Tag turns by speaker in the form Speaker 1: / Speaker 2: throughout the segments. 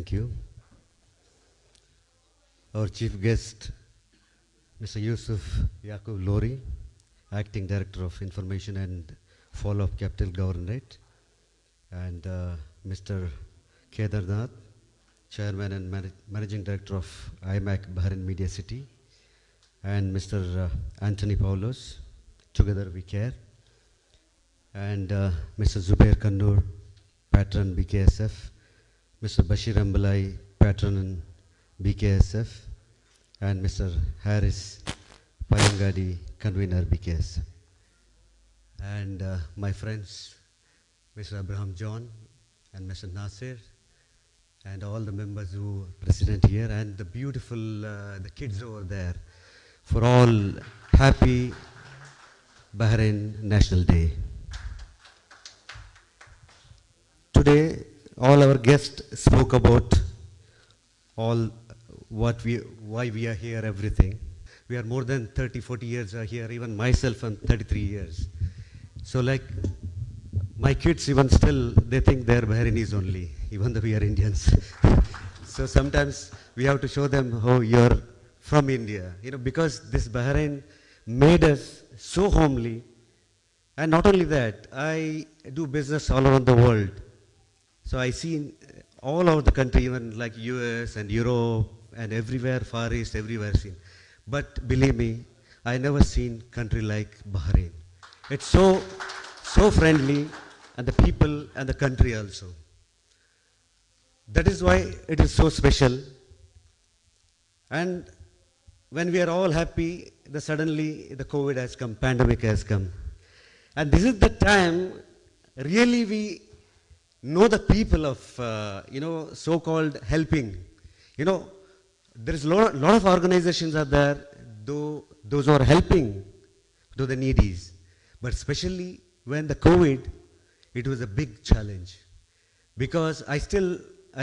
Speaker 1: Thank you. Our chief guest, Mr. Yusuf Yaqub Lori, Acting Director of Information and Follow-up Capital Governorate, and Mr. Kedar Nath, Chairman and Managing Director of IMAC Bahrain Media City, and Mr. Anthony Paulos, Together We Care, and Mr. Zubair Kannur, Patron BKSF, Mr. Bashir Ambalai, Patron BKSF, and Mr. Harris Payangadi, Convener BKS. And my friends, Mr. Abraham John and Mr. Nasir, and all the members who are present here, and the beautiful the kids over there, for all happy Bahrain National Day. Today, all our guests spoke about all why we are here, everything. We are more than 30, 40 years here. Even myself, I'm 33 years. So like, my kids even still, they think they're Bahrainis only, even though we are Indians. So sometimes we have to show them how you're from India. You know, because this Bahrain made us so homely. And not only that, I do business all around the world. So I see all over the country, even like US and Europe and everywhere, Far East, everywhere seen. But believe me, I never seen country like Bahrain. It's so friendly, and the people and the country also. That is why it is so special. And when we are all happy, suddenly the COVID has come, pandemic has come. And this is the time, really we know the people of, so-called helping. You know, there is a lot of organizations are there, those who are helping to the needies. But especially when the COVID, it was a big challenge. Because I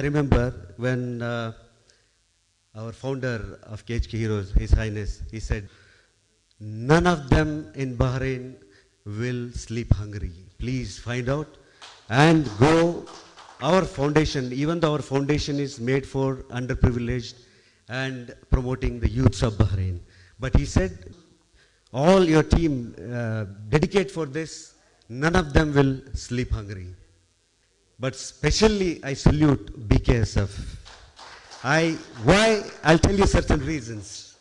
Speaker 1: remember when our founder of KHK Heroes, His Highness, he said, none of them in Bahrain will sleep hungry. Please find out and go. Our foundation, even though our foundation is made for underprivileged and promoting the youths of Bahrain. But he said, all your team dedicate for this, none of them will sleep hungry. But especially I salute BKSF. Why? I'll tell you certain reasons.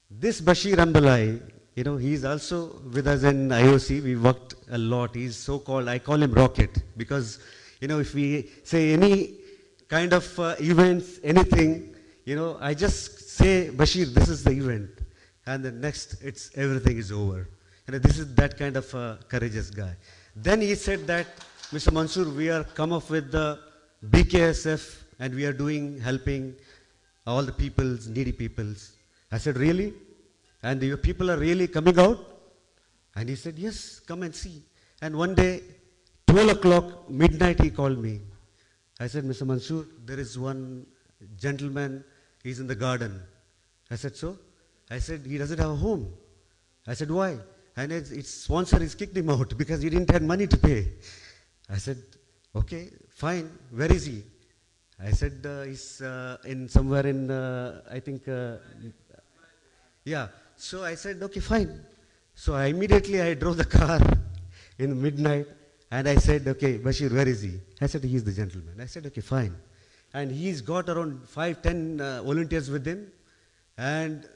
Speaker 1: This Bashir Ambalai, you know, he's also with us in IOC. We worked a lot. He's so-called, I call him Rocket, because, you know, if we say any kind of events, anything, you know, I just say, Bashir, this is the event. And the next, everything is over. You know, this is that kind of courageous guy. Then he said that, Mr. Mansoor, we are come up with the BKSF, and we are helping all the peoples, needy peoples. I said, really? And your people are really coming out? And he said, yes, come and see. And one day, 12 o'clock, midnight, he called me. I said, Mr. Mansoor, there is one gentleman, he's in the garden. I said, so? I said, he doesn't have a home. I said, why? And its sponsor has kicked him out because he didn't have money to pay. I said, okay, fine, where is he? I said, he's in somewhere in, I think, yeah. So I said, okay, fine. So I drove the car in midnight, and I said, okay, Bashir, where is he? I said, he's the gentleman. I said, okay, fine. And he's got around 5, 10 volunteers with him, and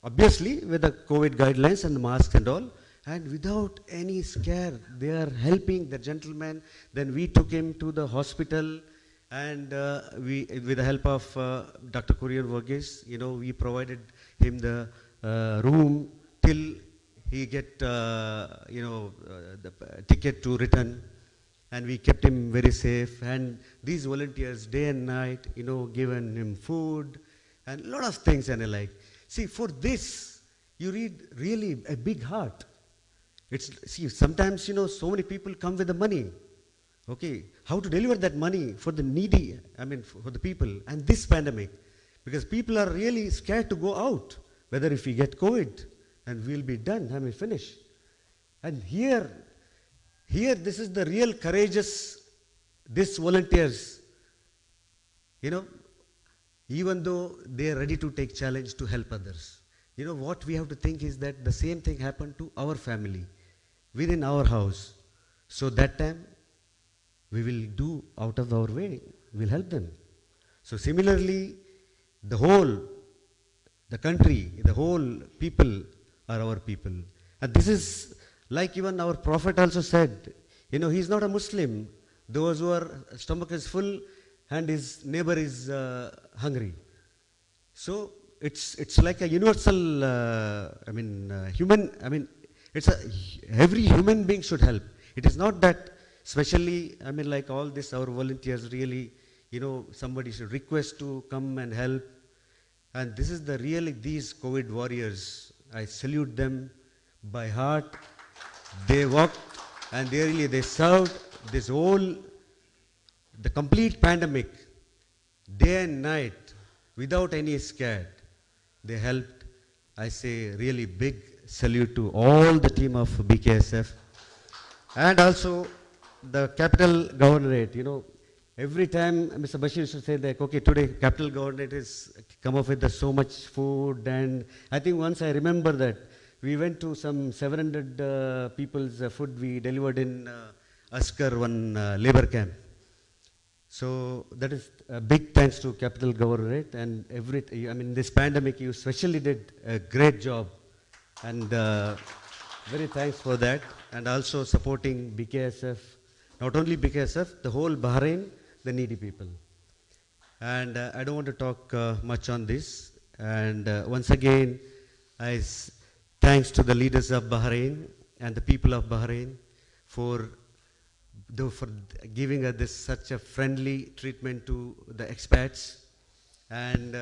Speaker 1: obviously with the COVID guidelines and the masks and all, and without any scare, they are helping the gentleman. Then we took him to the hospital, and with the help of Dr. Kurian Verghese, you know, we provided him the room till he get, the ticket to return, and we kept him very safe. And these volunteers, day and night, you know, given him food and a lot of things and the like. See, for this, you need really a big heart. See, sometimes, you know, so many people come with the money. Okay, how to deliver that money for the needy, for the people, and this pandemic, because people are really scared to go out, whether if we get COVID, and we'll be done, finish. And here, this is the real courageous, these volunteers, You know, even though they are ready to take challenge to help others. You know, what we have to think is that the same thing happened to our family, within our house. So that time, we will do out of our way, we'll help them. So similarly, the whole, the country, the whole people are our people. And this is like even our Prophet also said, you know, he's not a Muslim. Those who are stomach is full and his neighbor is hungry. So it's like a universal, human, every human being should help. It is not that especially, like all this, our volunteers really, you know, somebody should request to come and help. And this is the really, these COVID warriors, I salute them by heart. They worked and they served this whole, the complete pandemic, day and night, without any scared. They helped. I say really big salute to all the team of BKSF. And also the capital governorate, you know, every time Mr. Bashir used to say that, okay, today capital governorate has come up with so much food, and I think once I remember that we went to some 700 people's food we delivered in Askar, one labor camp. So that is a big thanks to capital governorate, and this pandemic you especially did a great job, and very thanks for that, and also supporting BKSF, not only BKSF, the whole Bahrain, the needy people. And I don't want to talk much on this. And once again, thanks to the leaders of Bahrain and the people of Bahrain for giving us such a friendly treatment to the expats. And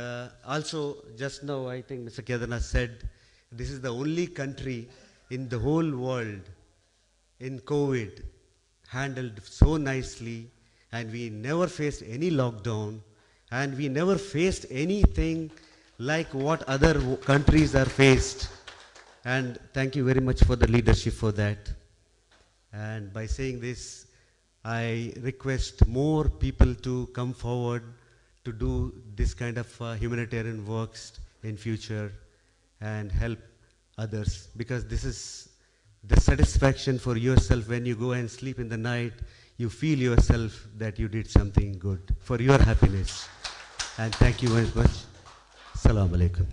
Speaker 1: also, just now, I think Mr. Kedarnath said, this is the only country in the whole world in COVID handled so nicely, and we never faced any lockdown, and we never faced anything like what other countries are faced. And thank you very much for the leadership for that. And by saying this, I request more people to come forward to do this kind of humanitarian works in future and help others, because this is the satisfaction for yourself when you go and sleep in the night. You feel yourself that you did something good for your happiness. And thank you very much. Assalamu alaikum.